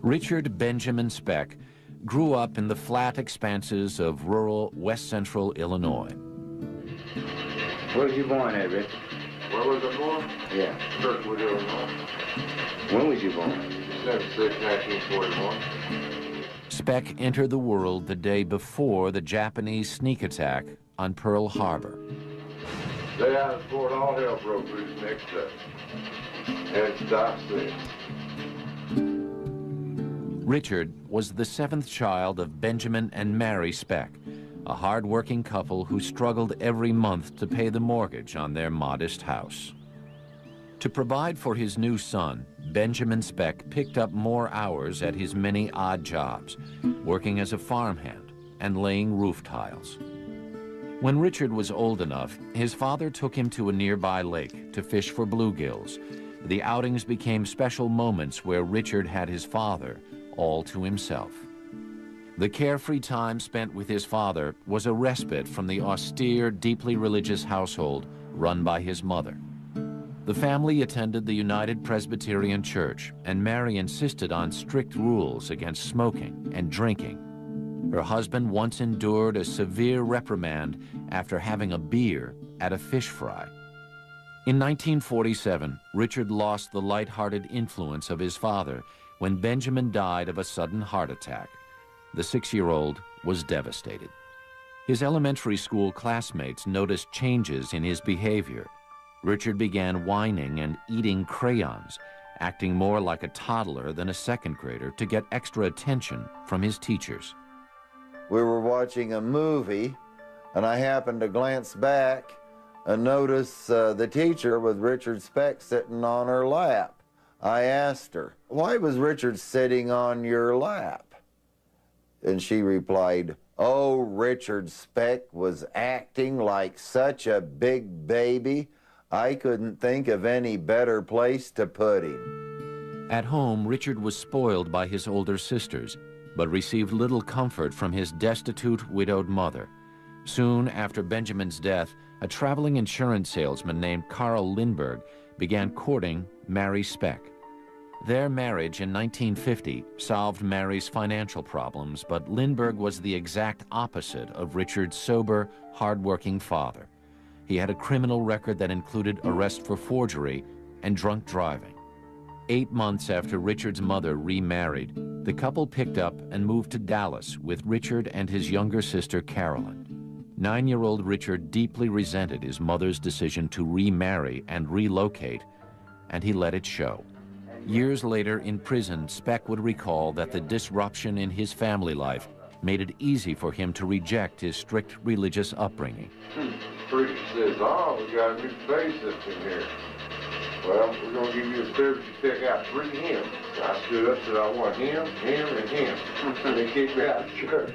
Richard Benjamin Speck grew up in the flat expanses of rural west-central Illinois. Where was you born at, Richard? Where was I born? Yeah. Kirkwood, Illinois. When was you born? December 6, 1941. Speck entered the world the day before the Japanese sneak attack on Pearl Harbor. Day out of Fort, all hell broke loose next day. And stopped since. Richard was the seventh child of Benjamin and Mary Speck, a hard-working couple who struggled every month to pay the mortgage on their modest house. To provide for his new son, Benjamin Speck picked up more hours at his many odd jobs, working as a farmhand and laying roof tiles. When Richard was old enough, his father took him to a nearby lake to fish for bluegills. The outings became special moments where Richard had his father all to himself. The carefree time spent with his father was a respite from the austere, deeply religious household run by his mother. The family attended the United Presbyterian Church, and Mary insisted on strict rules against smoking and drinking. Her husband once endured a severe reprimand after having a beer at a fish fry. In 1947, Richard lost the light-hearted influence of his father when Benjamin died of a sudden heart attack. The 6-year-old was devastated. His elementary school classmates noticed changes in his behavior. Richard began whining and eating crayons, acting more like a toddler than a second grader to get extra attention from his teachers. We were watching a movie, and I happened to glance back and notice the teacher with Richard Speck sitting on her lap. I asked her, "Why was Richard sitting on your lap?" And she replied, "Oh, Richard Speck was acting like such a big baby. I couldn't think of any better place to put him." At home, Richard was spoiled by his older sisters, but received little comfort from his destitute, widowed mother. Soon after Benjamin's death, a traveling insurance salesman named Carl Lindbergh began courting Mary Speck. Their marriage in 1950 solved Mary's financial problems, but Lindbergh was the exact opposite of Richard's sober, hard-working father. He had a criminal record that included arrest for forgery and drunk driving. 8 months after Richard's mother remarried, the couple picked up and moved to Dallas with Richard and his younger sister, Carolyn. 9-year-old Richard deeply resented his mother's decision to remarry and relocate, and he let it show. Years later in prison, Speck would recall that the disruption in his family life made it easy for him to reject his strict religious upbringing. Preacher says, "Oh, we got a new face up in here. Well, we're going to give you a service to pick out 3 hymns." I stood up and said, "I want him, and him." And they kicked me out of church.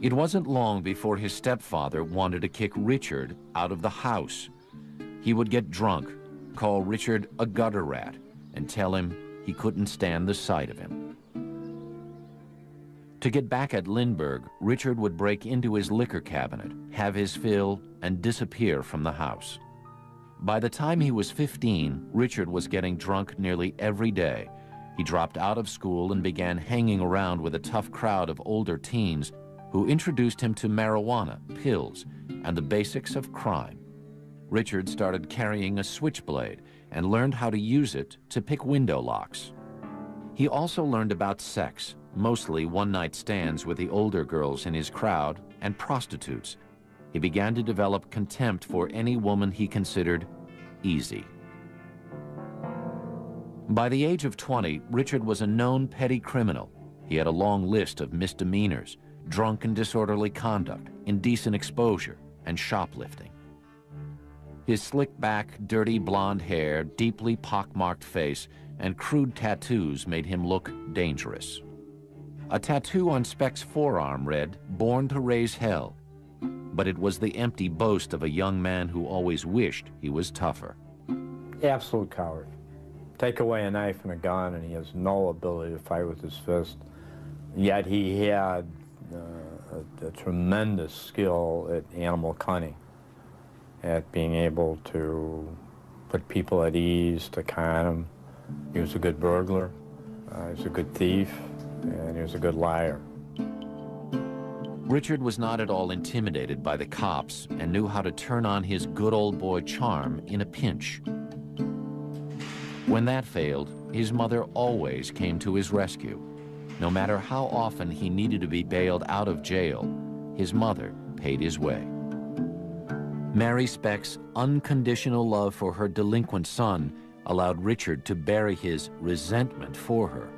It wasn't long before his stepfather wanted to kick Richard out of the house. He would get drunk, call Richard a gutter rat, and tell him he couldn't stand the sight of him. To get back at Lindbergh, Richard would break into his liquor cabinet, have his fill, and disappear from the house. By the time he was 15, Richard was getting drunk nearly every day. He dropped out of school and began hanging around with a tough crowd of older teens who introduced him to marijuana, pills, and the basics of crime. Richard started carrying a switchblade and learned how to use it to pick window locks. He also learned about sex, mostly one-night stands with the older girls in his crowd and prostitutes. He began to develop contempt for any woman he considered easy. By the age of 20, Richard was a known petty criminal. He had a long list of misdemeanors: drunk and disorderly conduct, indecent exposure, and shoplifting. His slick-back, dirty blonde hair, deeply pockmarked face, and crude tattoos made him look dangerous. A tattoo on Speck's forearm read, "Born to raise hell," but it was the empty boast of a young man who always wished he was tougher. Absolute coward. Take away a knife and a gun, and he has no ability to fight with his fist. Yet he had a tremendous skill at animal cunning, at being able to put people at ease, to calm them, He was a good burglar, he was a good thief, and he was a good liar. Richard was not at all intimidated by the cops and knew how to turn on his good old boy charm in a pinch. When that failed, his mother always came to his rescue. No matter how often he needed to be bailed out of jail, his mother paid his way. Mary Speck's unconditional love for her delinquent son allowed Richard to bury his resentment for her.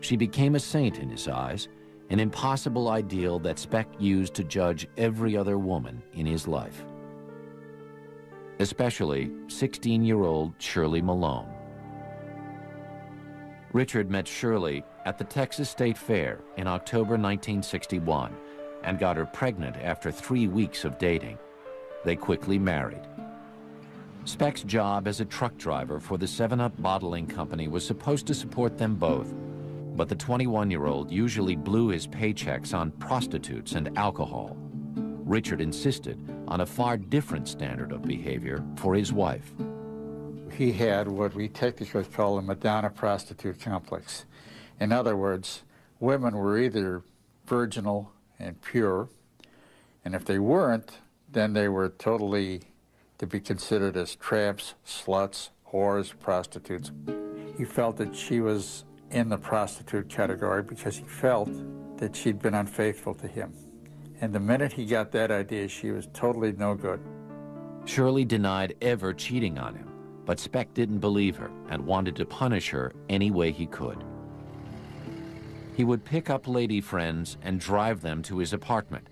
She became a saint in his eyes, an impossible ideal that Speck used to judge every other woman in his life. Especially 16-year-old Shirley Malone. Richard met Shirley at the Texas State Fair in October 1961 and got her pregnant after 3 weeks of dating. They quickly married. Speck's job as a truck driver for the 7-Up bottling company was supposed to support them both, but the 21-year-old usually blew his paychecks on prostitutes and alcohol. Richard insisted on a far different standard of behavior for his wife. He had what we technically call a Madonna prostitute complex. In other words, women were either virginal and pure, and if they weren't, then they were totally to be considered as tramps, sluts, whores, prostitutes. He felt that she was in the prostitute category because he felt that she'd been unfaithful to him. And the minute he got that idea, she was totally no good. Shirley denied ever cheating on him, but Speck didn't believe her and wanted to punish her any way he could. He would pick up lady friends and drive them to his apartment.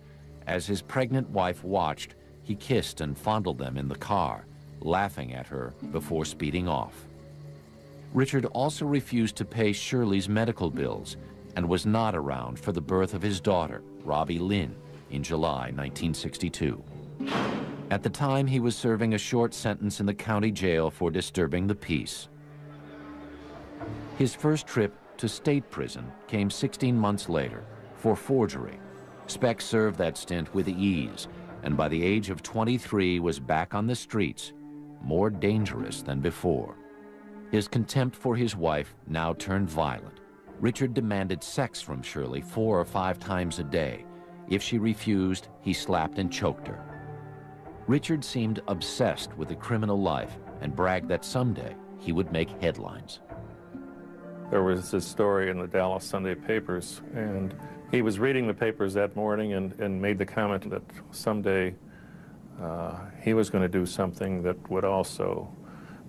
As his pregnant wife watched, he kissed and fondled them in the car, laughing at her before speeding off. Richard also refused to pay Shirley's medical bills and was not around for the birth of his daughter, Robbie Lynn, in July 1962. At the time, he was serving a short sentence in the county jail for disturbing the peace. His first trip to state prison came 16 months later for forgery. Speck served that stint with ease, and by the age of 23 was back on the streets, more dangerous than before. His contempt for his wife now turned violent. Richard demanded sex from Shirley 4 or 5 times a day. If she refused, he slapped and choked her. Richard seemed obsessed with the criminal life and bragged that someday he would make headlines. There was this story in the Dallas Sunday papers, and he was reading the papers that morning and made the comment that someday he was going to do something that would also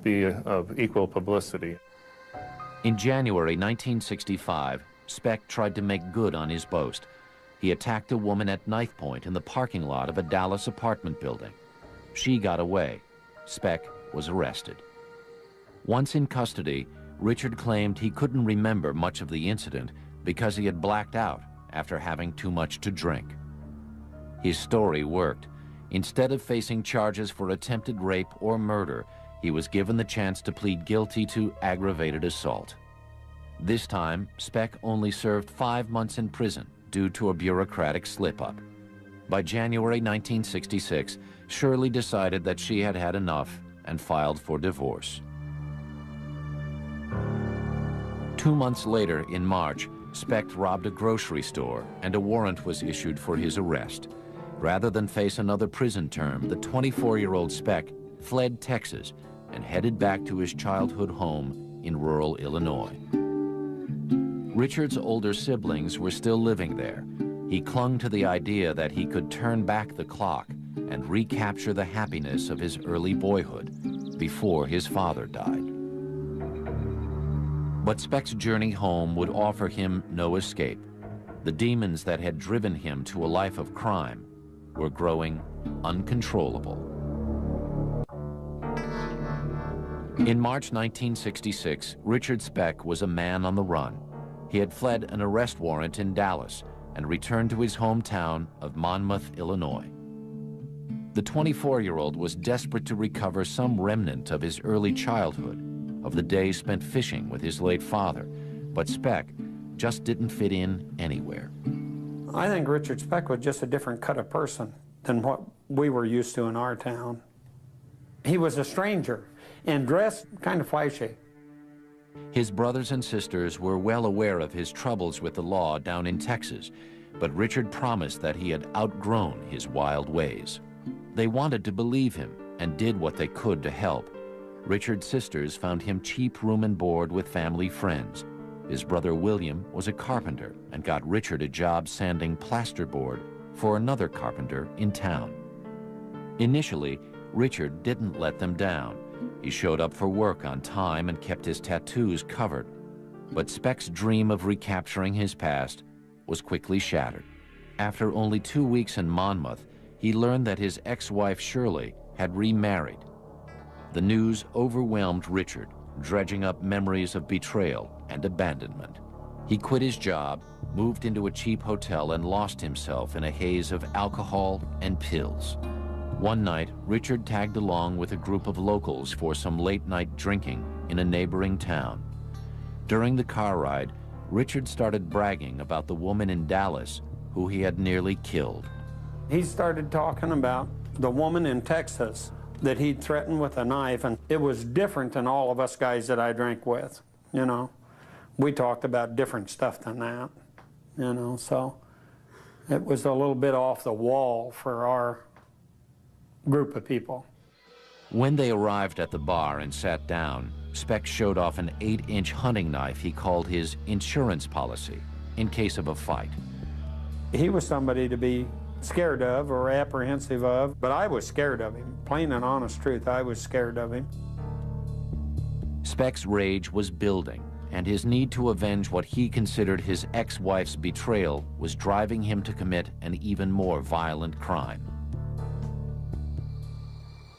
be of equal publicity. In January 1965, Speck tried to make good on his boast. He attacked a woman at knife point in the parking lot of a Dallas apartment building. She got away. Speck was arrested. Once in custody, Richard claimed he couldn't remember much of the incident because he had blacked out after having too much to drink. His story worked. Instead of facing charges for attempted rape or murder, he was given the chance to plead guilty to aggravated assault. This time, Speck only served 5 months in prison due to a bureaucratic slip-up. By January 1966, Shirley decided that she had had enough and filed for divorce. 2 months later, in March, Speck robbed a grocery store and a warrant was issued for his arrest. Rather than face another prison term, the 24-year-old Speck fled Texas and headed back to his childhood home in rural Illinois. Richard's older siblings were still living there. He clung to the idea that he could turn back the clock and recapture the happiness of his early boyhood before his father died. But Speck's journey home would offer him no escape. The demons that had driven him to a life of crime were growing uncontrollable. In March 1966, Richard Speck was a man on the run. He had fled an arrest warrant in Dallas and returned to his hometown of Monmouth, Illinois. The 24-year-old was desperate to recover some remnant of his early childhood, of the days spent fishing with his late father, but Speck just didn't fit in anywhere. I think Richard Speck was just a different cut of person than what we were used to in our town. He was a stranger and dressed kind of flashy. His brothers and sisters were well aware of his troubles with the law down in Texas, but Richard promised that he had outgrown his wild ways. They wanted to believe him and did what they could to help. Richard's sisters found him cheap room and board with family friends. His brother William was a carpenter and got Richard a job sanding plasterboard for another carpenter in town. Initially, Richard didn't let them down. He showed up for work on time and kept his tattoos covered. But Speck's dream of recapturing his past was quickly shattered. After only 2 weeks in Monmouth, he learned that his ex-wife Shirley had remarried. The news overwhelmed Richard, dredging up memories of betrayal and abandonment. He quit his job, moved into a cheap hotel, and lost himself in a haze of alcohol and pills. One night, Richard tagged along with a group of locals for some late-night drinking in a neighboring town. During the car ride, Richard started bragging about the woman in Dallas who he had nearly killed. He started talking about the woman in Texas that he'd threatened with a knife, and it was different than all of us guys that I drank with, you know. We talked about different stuff than that, you know, so it was a little bit off the wall for our group of people. When they arrived at the bar and sat down, Speck showed off an 8-inch hunting knife he called his insurance policy in case of a fight. He was somebody to be scared of or apprehensive of, but I was scared of him. Plain and honest truth, I was scared of him. Speck's rage was building, and his need to avenge what he considered his ex-wife's betrayal was driving him to commit an even more violent crime.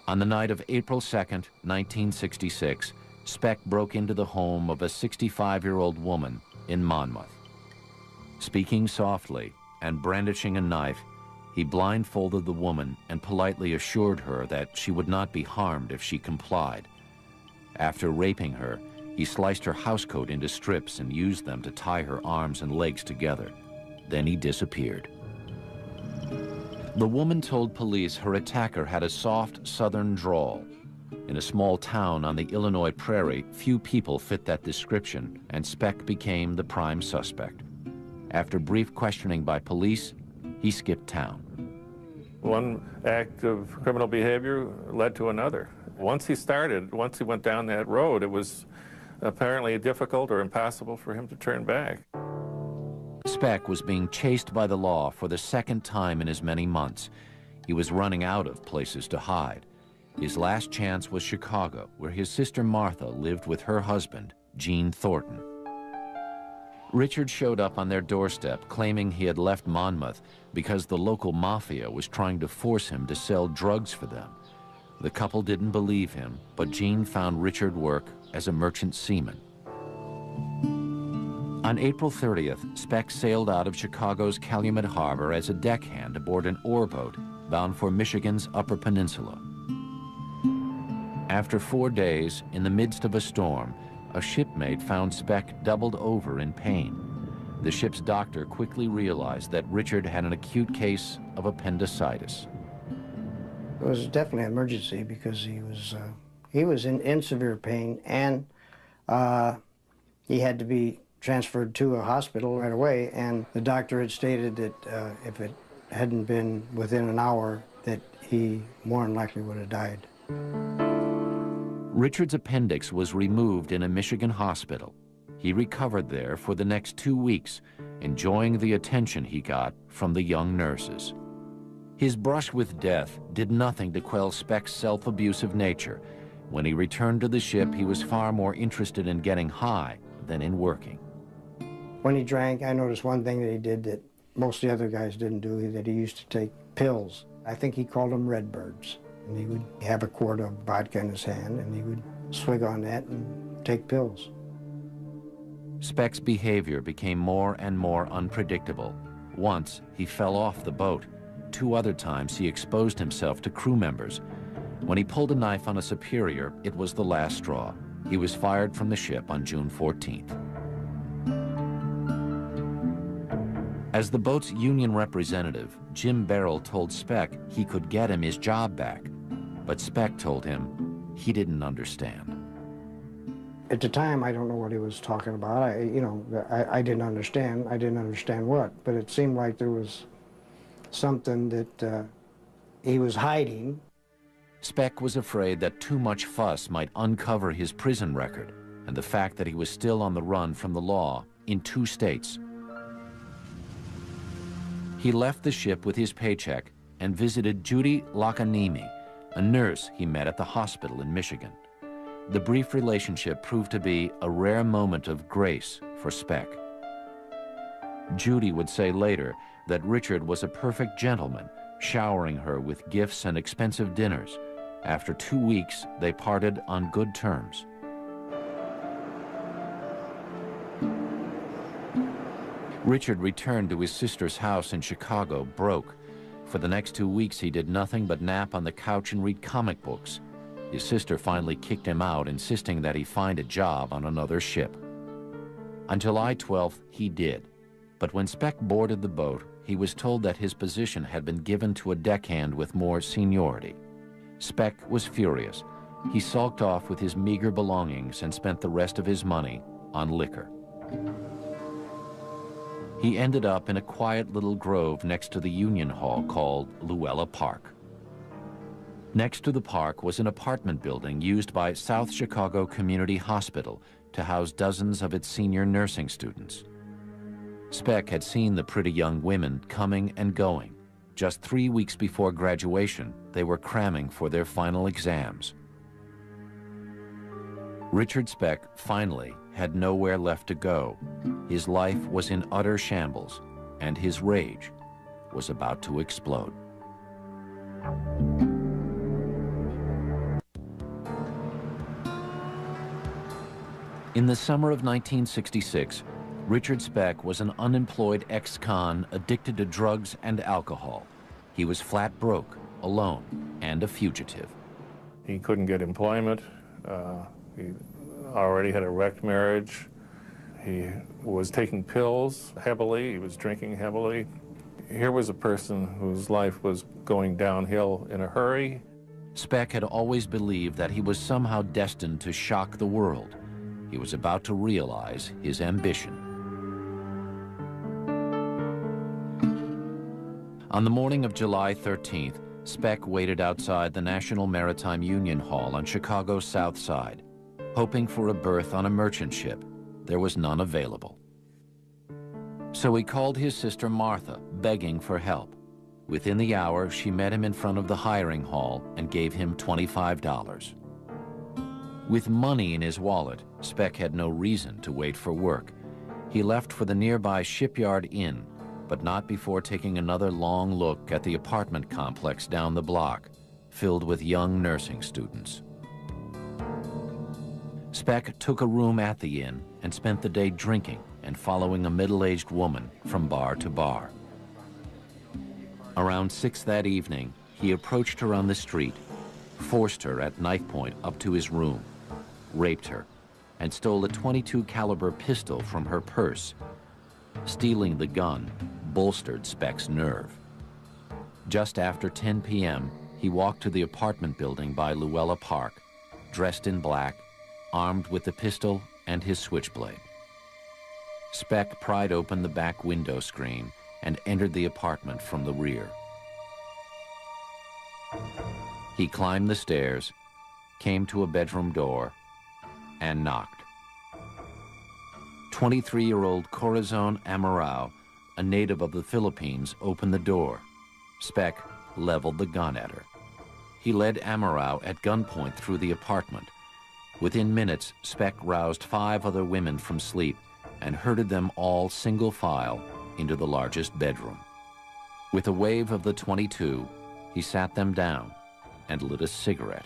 On the night of April 2nd, 1966, Speck broke into the home of a 65-year-old woman in Monmouth. Speaking softly and brandishing a knife, he blindfolded the woman and politely assured her that she would not be harmed if she complied. After raping her, he sliced her housecoat into strips and used them to tie her arms and legs together. Then he disappeared. The woman told police her attacker had a soft southern drawl. In a small town on the Illinois prairie, few people fit that description, and Speck became the prime suspect. After brief questioning by police, he skipped town. One act of criminal behavior led to another. Once he went down that road, it was apparently difficult or impossible for him to turn back. Speck was being chased by the law for the second time in as many months. He was running out of places to hide. His last chance was Chicago, where his sister Martha lived with her husband, Gene Thornton. Richard showed up on their doorstep claiming he had left Monmouth because the local mafia was trying to force him to sell drugs for them. The couple didn't believe him, but Gene found Richard work as a merchant seaman. On April 30th, Speck sailed out of Chicago's Calumet Harbor as a deckhand aboard an ore boat bound for Michigan's Upper Peninsula. After 4 days, in the midst of a storm, a shipmate found Speck doubled over in pain. The ship's doctor quickly realized that Richard had an acute case of appendicitis. It was definitely an emergency because he was in severe pain, and he had to be transferred to a hospital right away, and the doctor had stated that if it hadn't been within an hour, that he more than likely would have died. Richard's appendix was removed in a Michigan hospital. He recovered there for the next 2 weeks, enjoying the attention he got from the young nurses. His brush with death did nothing to quell Speck's self-abusive nature. When he returned to the ship, he was far more interested in getting high than in working. When he drank, I noticed one thing that he did that most of the other guys didn't do, that he used to take pills. I think he called them Redbirds. And he would have a quart of vodka in his hand, and he would swig on that and take pills. Speck's behavior became more and more unpredictable. Once, he fell off the boat. 2 other times, he exposed himself to crew members. When he pulled a knife on a superior, it was the last straw. He was fired from the ship on June 14th. As the boat's union representative, Jim Barrell told Speck he could get him his job back. But Speck told him he didn't understand. At the time, I don't know what he was talking about. I didn't understand. I didn't understand what, but it seemed like there was something that he was hiding. Speck was afraid that too much fuss might uncover his prison record and the fact that he was still on the run from the law in 2 states. He left the ship with his paycheck and visited Judy Lakanimi, a nurse he met at the hospital in Michigan. The brief relationship proved to be a rare moment of grace for Speck. Judy would say later that Richard was a perfect gentleman, showering her with gifts and expensive dinners. After 2 weeks, they parted on good terms. Richard returned to his sister's house in Chicago broke. For the next 2 weeks, he did nothing but nap on the couch and read comic books. His sister finally kicked him out, insisting that he find a job on another ship. On July 12th, he did. But when Speck boarded the boat, he was told that his position had been given to a deckhand with more seniority. Speck was furious. He sulked off with his meager belongings and spent the rest of his money on liquor. He ended up in a quiet little grove next to the Union Hall called Luella Park. Next to the park was an apartment building used by South Chicago Community Hospital to house dozens of its senior nursing students. Speck had seen the pretty young women coming and going. Just 3 weeks before graduation, they were cramming for their final exams. Richard Speck finally had nowhere left to go. His life was in utter shambles, and his rage was about to explode. In the summer of 1966, Richard Speck was an unemployed ex-con addicted to drugs and alcohol. He was flat broke, alone, and a fugitive. He couldn't get employment. He already had a wrecked marriage. He was taking pills heavily. He was drinking heavily. Here was a person whose life was going downhill in a hurry. Speck had always believed that he was somehow destined to shock the world. He was about to realize his ambition. On the morning of July 13th, Speck waited outside the National Maritime Union Hall on Chicago's South Side, hoping for a berth on a merchant ship. There was none available. So he called his sister Martha, begging for help. Within the hour, she met him in front of the hiring hall and gave him $25. With money in his wallet, Speck had no reason to wait for work. He left for the nearby Shipyard Inn, but not before taking another long look at the apartment complex down the block, filled with young nursing students. Speck took a room at the inn and spent the day drinking and following a middle-aged woman from bar to bar. Around 6 that evening, he approached her on the street, forced her at knife point up to his room, raped her, and stole a .22 caliber pistol from her purse. Stealing the gun bolstered Speck's nerve. Just after 10 p.m., he walked to the apartment building by Luella Park, dressed in black, armed with the pistol and his switchblade. Speck pried open the back window screen and entered the apartment from the rear. He climbed the stairs, came to a bedroom door, and knocked. 23-year-old Corazon Amorao, a native of the Philippines, opened the door. Speck leveled the gun at her. He led Amorao at gunpoint through the apartment. Within minutes, Speck roused 5 other women from sleep and herded them all single file into the largest bedroom. With a wave of the .22, he sat them down and lit a cigarette.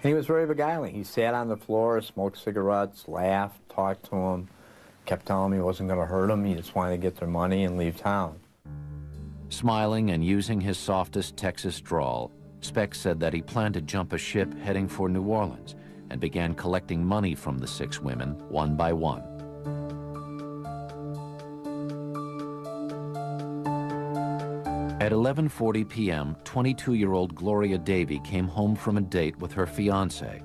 And he was very beguiling. He sat on the floor, smoked cigarettes, laughed, talked to him, kept telling him he wasn't going to hurt him. He just wanted to get their money and leave town. Smiling and using his softest Texas drawl, Speck said that he planned to jump a ship heading for New Orleans and began collecting money from the 6 women one by one. At 11:40 p.m., 22-year-old Gloria Davy came home from a date with her fiancé.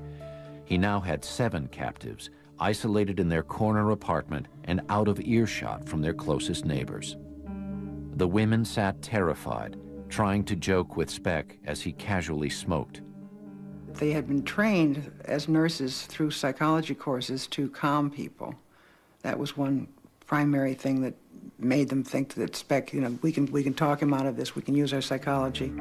He now had 7 captives, isolated in their corner apartment and out of earshot from their closest neighbors. The women sat terrified, trying to joke with Speck as he casually smoked. They had been trained as nurses through psychology courses to calm people. That was one primary thing that made them think that Speck, you know, we can talk him out of this, we can use our psychology.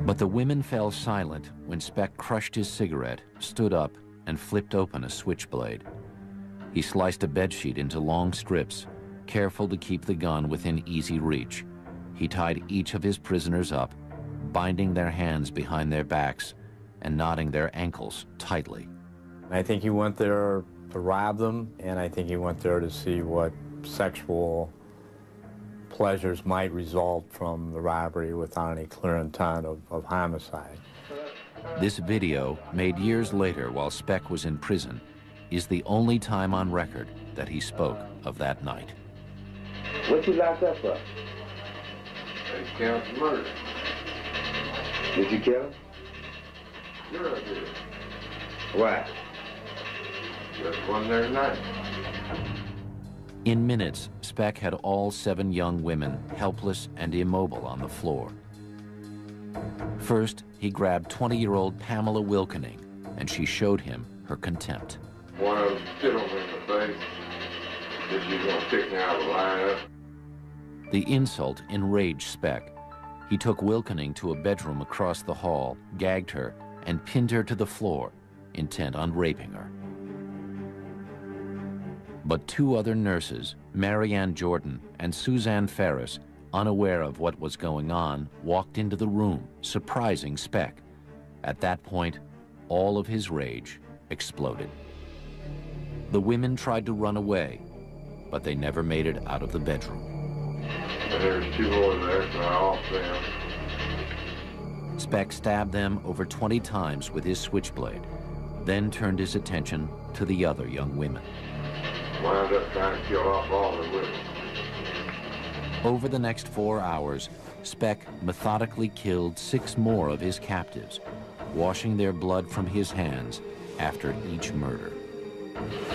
But the women fell silent when Speck crushed his cigarette, stood up, and flipped open a switchblade. He sliced a bedsheet into long strips, careful to keep the gun within easy reach. He tied each of his prisoners up, binding their hands behind their backs and knotting their ankles tightly. I think he went there to rob them, and I think he went there to see what sexual pleasures might result from the robbery without any clear intent of homicide. This video, made years later while Speck was in prison, is the only time on record that he spoke of that night. What you locked up for? They count murder. Did you kill him? Sure I did. Why? Just wasn't there tonight. In minutes, Speck had all 7 young women helpless and immobile on the floor. First, he grabbed 20-year-old Pamela Wilkening, and she showed him her contempt. One of them spit on me in the face. Said she's gonna kick me out of the lineup. The insult enraged Speck. He took Wilkening to a bedroom across the hall, gagged her, and pinned her to the floor, intent on raping her. But 2 other nurses, Mary Ann Jordan and Suzanne Ferris, unaware of what was going on, walked into the room, surprising Speck. At that point, all of his rage exploded. The women tried to run away, but they never made it out of the bedroom. And there's 2 more there, so I off them. Speck stabbed them over 20 times with his switchblade, then turned his attention to the other young women. Wound up trying to kill off all the women. Over the next 4 hours, Speck methodically killed 6 more of his captives, washing their blood from his hands after each murder.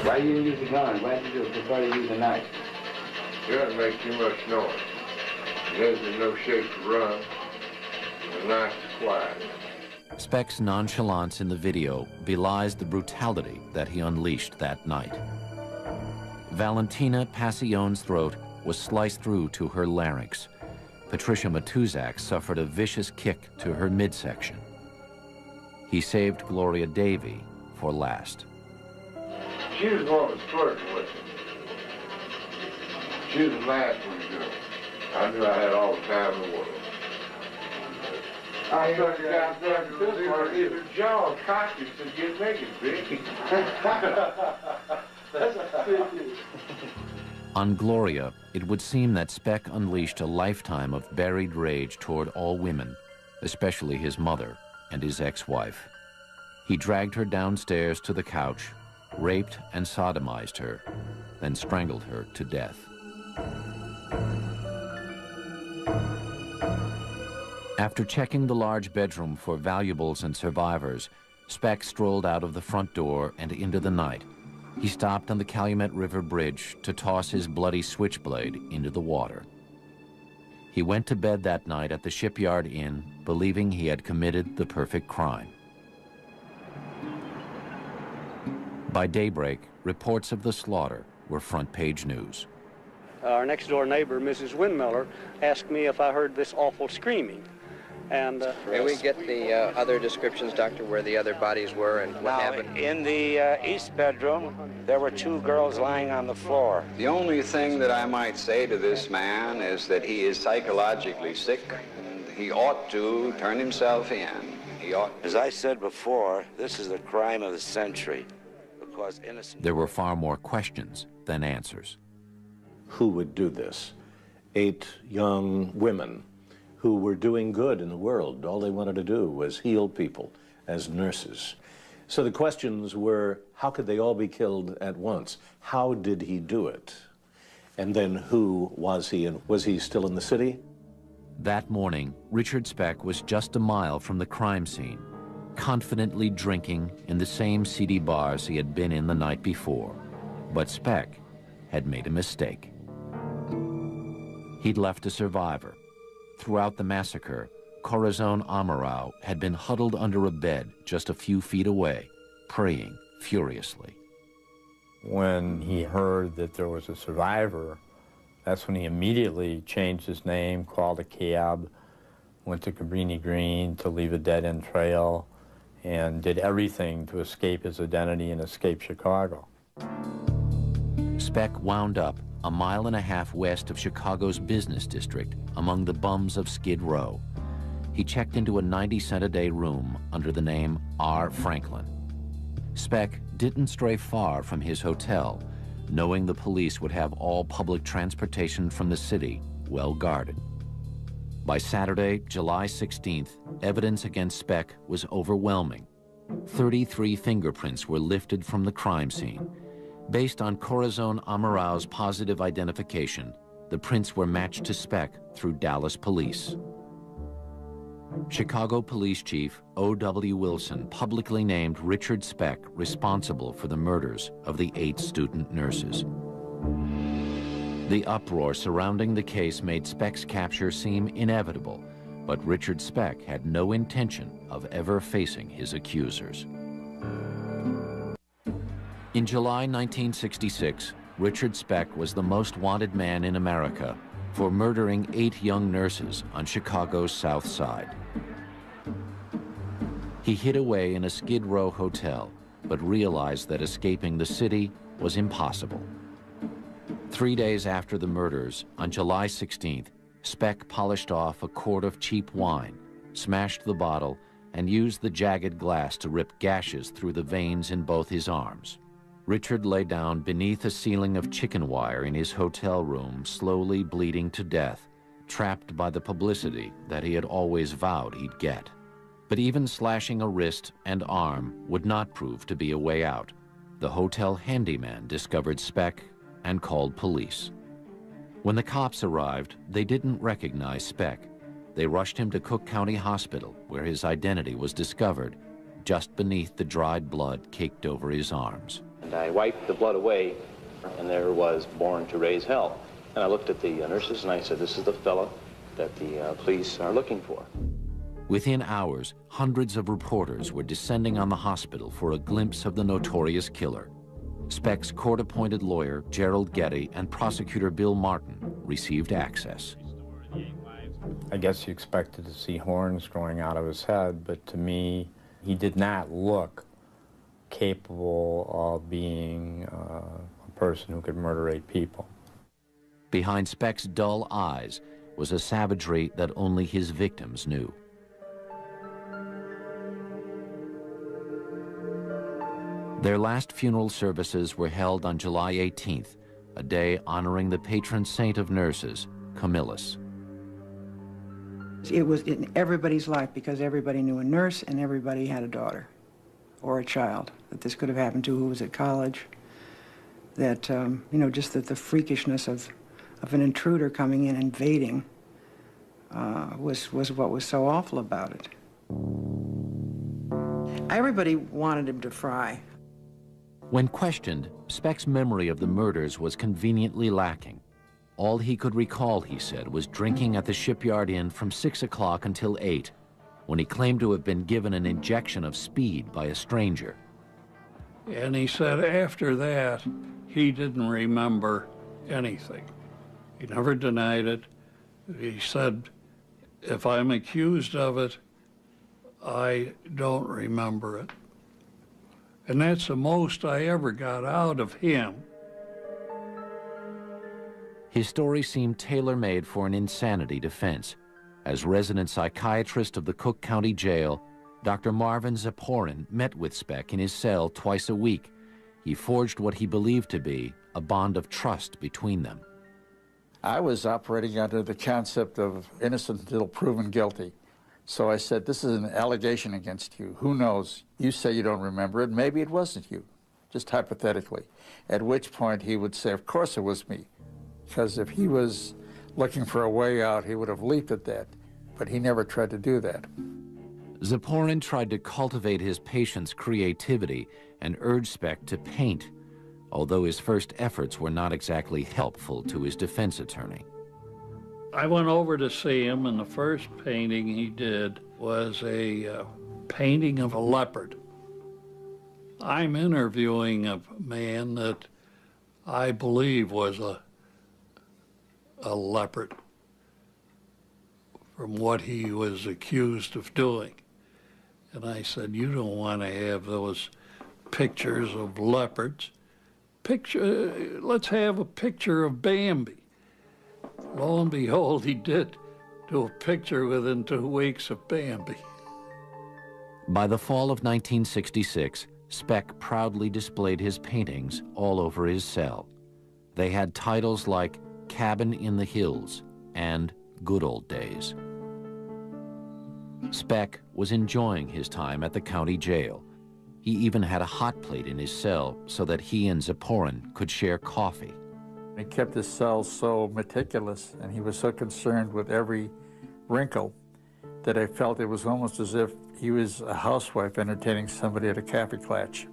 Why you didn't use the gun? Why did you prefer to use a knife? It doesn't make too much noise. It is in no shape to run. The knife is quiet. Speck's nonchalance in the video belies the brutality that he unleashed that night. Valentina Passion's throat was sliced through to her larynx. Patricia Matuzak suffered a vicious kick to her midsection. He saved Gloria Davy for last. She was the one that was flirting with him. She was the last one to do it. I knew I had all the time in the world. I thought you guys had to do her jaw cocked you to get naked, Vic. On Gloria, it would seem that Speck unleashed a lifetime of buried rage toward all women, especially his mother and his ex-wife. He dragged her downstairs to the couch, raped and sodomized her, then strangled her to death. After checking the large bedroom for valuables and survivors, Speck strolled out of the front door and into the night. He stopped on the Calumet River Bridge to toss his bloody switchblade into the water. He went to bed that night at the Shipyard Inn, believing he had committed the perfect crime. By daybreak, reports of the slaughter were front-page news. Our next-door neighbor, Mrs. Windmiller, asked me if I heard this awful screaming. And may we get the other descriptions, Doctor, where the other bodies were and what happened? In the east bedroom, there were 2 girls lying on the floor. The only thing that I might say to this man is that he is psychologically sick, and he ought to turn himself in. He ought. As I said before, this is the crime of the century, because innocent... There were far more questions than answers. Who would do this? 8 young women who were doing good in the world. All they wanted to do was heal people as nurses. So the questions were, how could they all be killed at once? How did he do it? And then who was he, and was he still in the city? That morning, Richard Speck was just a mile from the crime scene. confidently drinking in the same seedy bars he had been in the night before. But Speck had made a mistake. He'd left a survivor. Throughout the massacre, Corazon Amaral had been huddled under a bed just a few feet away, praying furiously. When he heard that there was a survivor, that's when he immediately changed his name, called a cab, went to Cabrini Green to leave a dead-end trail, and did everything to escape his identity and escape Chicago. Speck wound up a mile and a half west of Chicago's business district, among the bums of Skid Row. He checked into a 90-cent-a-day room under the name R. Franklin. Speck didn't stray far from his hotel, knowing the police would have all public transportation from the city well guarded. By Saturday, July 16th, evidence against Speck was overwhelming. 33 fingerprints were lifted from the crime scene. Based on Corazon Amaral's positive identification, the prints were matched to Speck through Dallas police. Chicago Police Chief O.W. Wilson publicly named Richard Speck responsible for the murders of the 8 student nurses. The uproar surrounding the case made Speck's capture seem inevitable, but Richard Speck had no intention of ever facing his accusers. In July 1966, Richard Speck was the most wanted man in America for murdering 8 young nurses on Chicago's South Side. He hid away in a Skid Row hotel, but realized that escaping the city was impossible. 3 days after the murders, on July 16th, Speck polished off a quart of cheap wine, smashed the bottle, and used the jagged glass to rip gashes through the veins in both his arms. Richard lay down beneath a ceiling of chicken wire in his hotel room, slowly bleeding to death, trapped by the publicity that he had always vowed he'd get. But even slashing a wrist and arm would not prove to be a way out. The hotel handyman discovered Speck and called police. When the cops arrived, they didn't recognize Speck. They rushed him to Cook County Hospital, where his identity was discovered, just beneath the dried blood caked over his arms. And I wiped the blood away, and there was "Born to Raise Hell." And I looked at the nurses and I said, "This is the fella that the police are looking for." Within hours, hundreds of reporters were descending on the hospital for a glimpse of the notorious killer. Speck's court-appointed lawyer, Gerald Getty, and prosecutor Bill Martin received access. I guess you expected to see horns growing out of his head, but to me, he did not look capable of being a person who could murder 8 people. Behind Speck's dull eyes was a savagery that only his victims knew. Their last funeral services were held on July 18th, a day honoring the patron saint of nurses, Camillus. It was in everybody's life because everybody knew a nurse and everybody had a daughter or a child that this could have happened to who was at college. That, you know, just that the freakishness of an intruder coming in, invading, was what was so awful about it. Everybody wanted him to fry. When questioned, Speck's memory of the murders was conveniently lacking. All he could recall, he said, was drinking at the Shipyard Inn from 6 o'clock until 8, when he claimed to have been given an injection of speed by a stranger. And he said after that, he didn't remember anything. He never denied it. He said, if I'm accused of it, I don't remember it. And that's the most I ever got out of him. His story seemed tailor-made for an insanity defense. As resident psychiatrist of the Cook County Jail, Dr. Marvin Zaporin met with Speck in his cell twice a week. He forged what he believed to be a bond of trust between them. I was operating under the concept of innocent until proven guilty. So I said, this is an allegation against you. Who knows? You say you don't remember it. Maybe it wasn't you, just hypothetically. At which point he would say, of course it was me. Because if he was looking for a way out, he would have leaped at that. But he never tried to do that. Ziporyn tried to cultivate his patient's creativity and urged Speck to paint, although his first efforts were not exactly helpful to his defense attorney. I went over to see him, and the first painting he did was a painting of a leopard. I'm interviewing a man that I believe was a leopard from what he was accused of doing. And I said, you don't want to have those pictures of leopards. Let's have a picture of Bambi. Lo and behold, he did do a picture within 2 weeks of Bambi. By the fall of 1966, Speck proudly displayed his paintings all over his cell. They had titles like Cabin in the Hills and Good Old Days. Speck was enjoying his time at the county jail. He even had a hot plate in his cell so that he and Ziporyn could share coffee. He kept his cell so meticulous, and he was so concerned with every wrinkle that I felt it was almost as if he was a housewife entertaining somebody at a cafe clutch.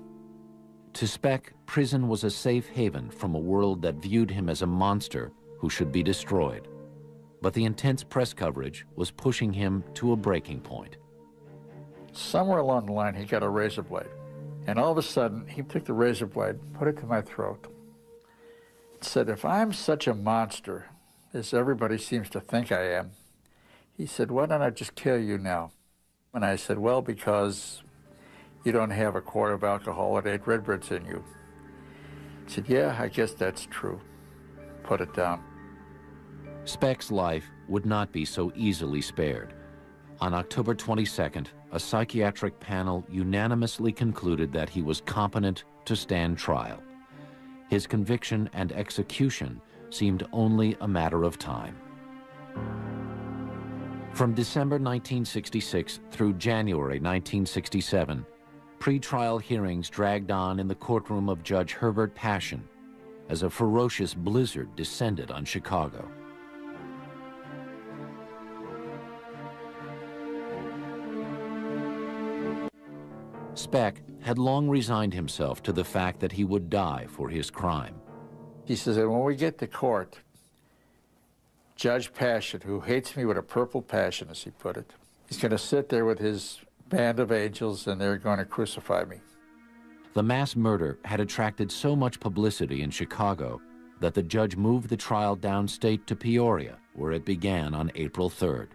To Speck, prison was a safe haven from a world that viewed him as a monster who should be destroyed. But the intense press coverage was pushing him to a breaking point. Somewhere along the line, he got a razor blade. And all of a sudden, he took the razor blade, put it to my throat, said, if I'm such a monster, as everybody seems to think I am, he said, why don't I just kill you now? And I said, well, because you don't have a quart of alcohol and 8 Redbirds in you. He said, yeah, I guess that's true. Put it down. Speck's life would not be so easily spared. On October 22nd, a psychiatric panel unanimously concluded that he was competent to stand trial. His conviction and execution seemed only a matter of time. From December 1966 through January 1967, pre-trial hearings dragged on in the courtroom of Judge Herbert Passion as a ferocious blizzard descended on Chicago. Speck had long resigned himself to the fact that he would die for his crime. He says, when we get to court, Judge Passion, who hates me with a purple passion, as he put it, he's going to sit there with his band of angels, and they're going to crucify me. The mass murder had attracted so much publicity in Chicago that the judge moved the trial downstate to Peoria, where it began on April 3rd.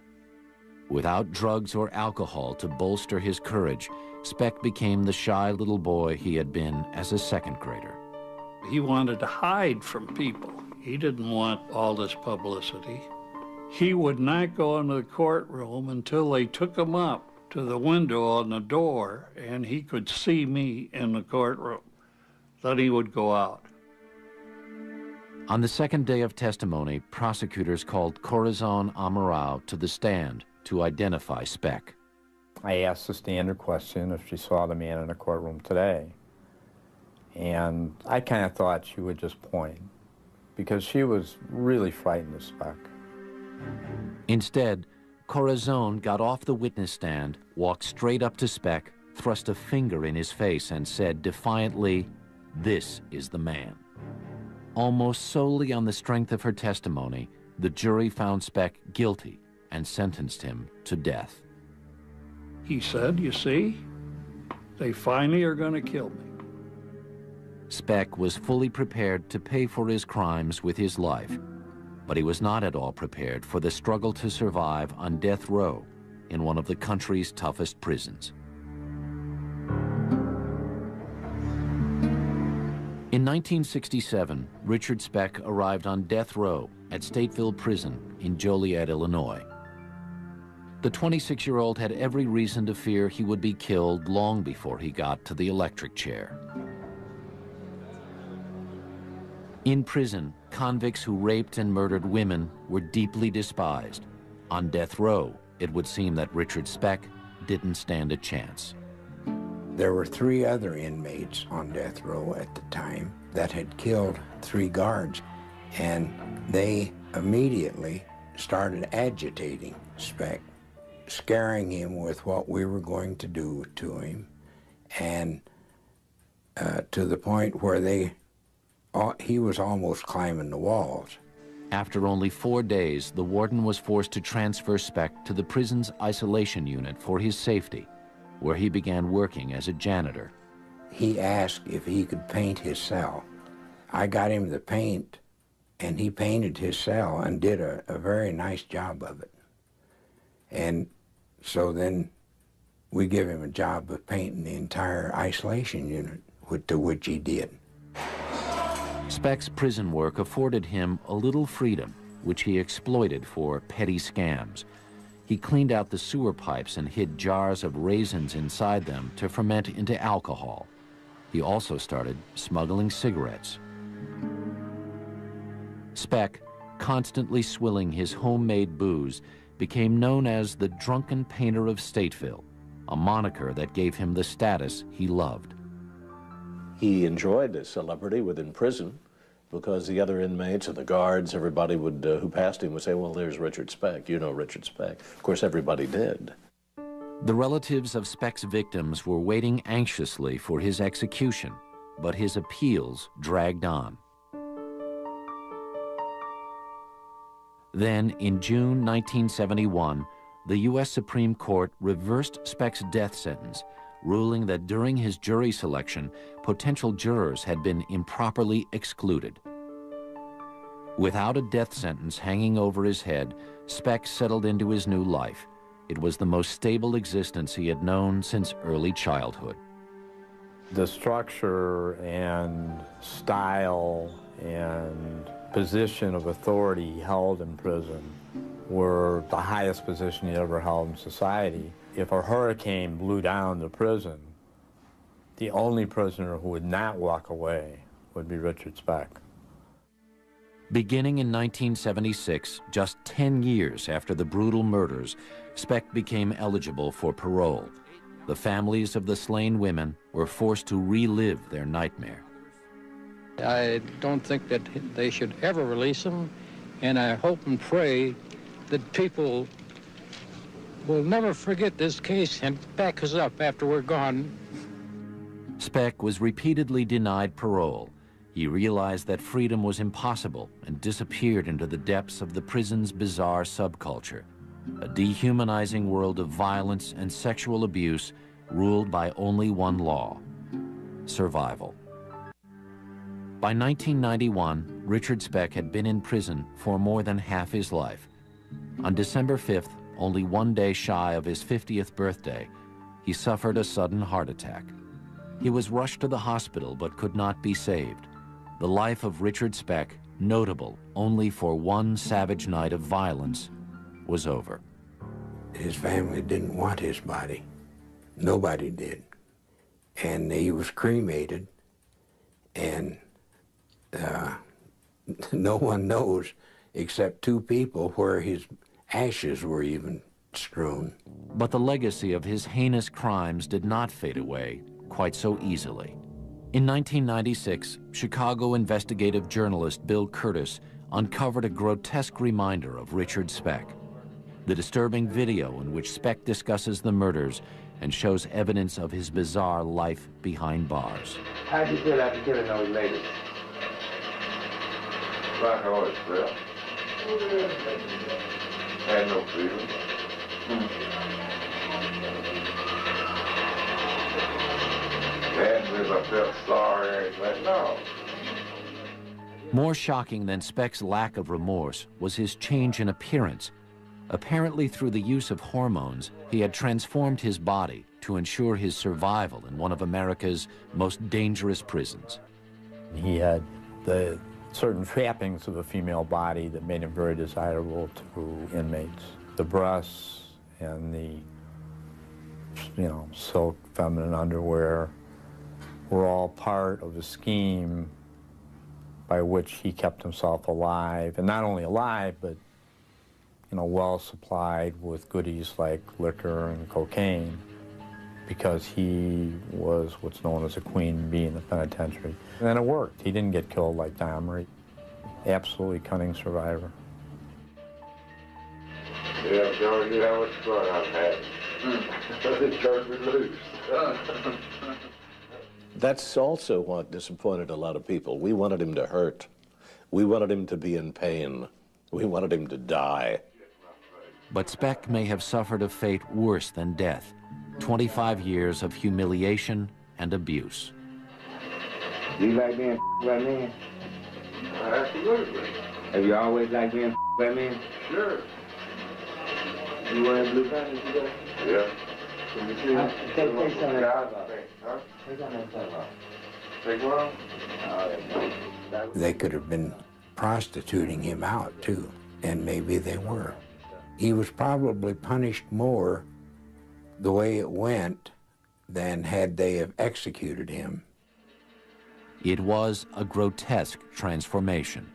Without drugs or alcohol to bolster his courage, Speck became the shy little boy he had been as a second grader. He wanted to hide from people. He didn't want all this publicity. He would not go into the courtroom until they took him up to the window on the door and he could see me in the courtroom. Then he would go out. On the second day of testimony, prosecutors called Corazon Amaral to the stand to identify Speck. I asked the standard question if she saw the man in the courtroom today. And I kind of thought she would just point, because she was really frightened of Speck. Instead, Corazon got off the witness stand, walked straight up to Speck, thrust a finger in his face, and said defiantly, "This is the man." Almost solely on the strength of her testimony, the jury found Speck guilty and sentenced him to death. He said, you see, they finally are going to kill me. Speck was fully prepared to pay for his crimes with his life, but he was not at all prepared for the struggle to survive on death row in one of the country's toughest prisons. In 1967, Richard Speck arrived on death row at Stateville Prison in Joliet, Illinois. The 26-year-old had every reason to fear he would be killed long before he got to the electric chair. In prison, convicts who raped and murdered women were deeply despised. On death row, it would seem that Richard Speck didn't stand a chance. There were 3 other inmates on death row at the time that had killed 3 guards, and they immediately started agitating Speck. scaring him with what we were going to do to him, and to the point where he was almost climbing the walls. After only 4 days, the warden was forced to transfer Speck to the prison's isolation unit for his safety, where he began working as a janitor. He asked if he could paint his cell. I got him the paint, and he painted his cell and did a very nice job of it. And so then we give him a job of painting the entire isolation unit, to which he did. Speck's prison work afforded him a little freedom, which he exploited for petty scams. He cleaned out the sewer pipes and hid jars of raisins inside them to ferment into alcohol. He also started smuggling cigarettes. Speck, constantly swilling his homemade booze, became known as the drunken painter of Stateville, a moniker that gave him the status he loved. He enjoyed his celebrity within prison because the other inmates and the guards, everybody would, who passed him would say, well, there's Richard Speck. You know Richard Speck. Of course, everybody did. The relatives of Speck's victims were waiting anxiously for his execution, but his appeals dragged on. Then, in June 1971, the U.S. Supreme Court reversed Speck's death sentence, ruling that during his jury selection, potential jurors had been improperly excluded. Without a death sentence hanging over his head, Speck settled into his new life. It was the most stable existence he had known since early childhood. The structure and style and position of authority he held in prison were the highest position he ever held in society. If a hurricane blew down the prison, the only prisoner who would not walk away would be Richard Speck. Beginning in 1976, just 10 years after the brutal murders, Speck became eligible for parole. The families of the slain women were forced to relive their nightmare. I don't think that they should ever release him, and I hope and pray that people will never forget this case and back us up after we're gone. Speck was repeatedly denied parole. He realized that freedom was impossible and disappeared into the depths of the prison's bizarre subculture, a dehumanizing world of violence and sexual abuse ruled by only one law: survival. By 1991, Richard Speck had been in prison for more than half his life. On December 5th, only 1 day shy of his 50th birthday, he suffered a sudden heart attack. He was rushed to the hospital but could not be saved. The life of Richard Speck, notable only for one savage night of violence, was over. His family didn't want his body. Nobody did. And he was cremated, and no one knows except two people where his ashes were even strewn. But the legacy of his heinous crimes did not fade away quite so easily. In 1996, Chicago investigative journalist Bill Curtis uncovered a grotesque reminder of Richard Speck. The disturbing video in which Speck discusses the murders and shows evidence of his bizarre life behind bars. How did you feel after killing those ladies? Like I always felt. Had no feeling. And if I felt sorry or anything, no. More shocking than Speck's lack of remorse was his change in appearance. Apparently through the use of hormones, he had transformed his body to ensure his survival in one of America's most dangerous prisons. He had the certain trappings of a female body that made him very desirable to inmates. The breasts and the, silk feminine underwear were all part of a scheme by which he kept himself alive, and not only alive, but well supplied with goodies like liquor and cocaine, because he was what's known as a queen bee in the penitentiary. And then it worked. He didn't get killed like Dahmer. Absolutely cunning survivor. Yeah, Johnny knew how much fun I've had. It turned me loose. That's also what disappointed a lot of people. We wanted him to hurt. We wanted him to be in pain. We wanted him to die. But Speck may have suffered a fate worse than death. 25 years of humiliation and abuse. Do you like being by men? Absolutely. Have you always liked being by men? Sure. You wearing blue pants today? Yeah. Can you see it? Take some of that Huh? stuff off. Take some of that stuff off. Take one? Oh, They could have been prostituting him out too, and maybe they were. He was probably punished more the way it went than had they have executed him. It was a grotesque transformation.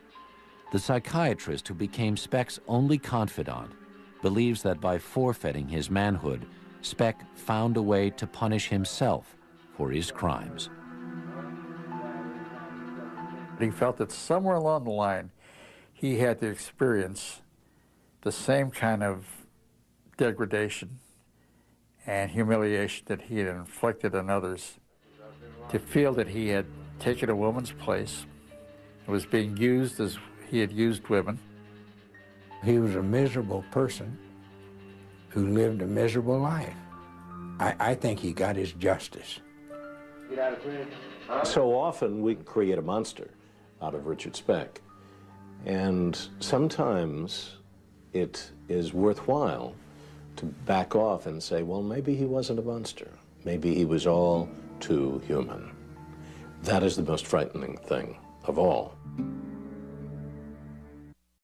The psychiatrist who became Speck's only confidant believes that by forfeiting his manhood, Speck found a way to punish himself for his crimes. He felt that somewhere along the line, he had to experience the same kind of degradation and humiliation that he had inflicted on others. To feel that he had taken a woman's place, was being used as he had used women. He was a miserable person who lived a miserable life. I think he got his justice. Get out of prison. So often we create a monster out of Richard Speck. And sometimes it is worthwhile to back off and say, well, maybe he wasn't a monster. Maybe he was all too human. That is the most frightening thing of all.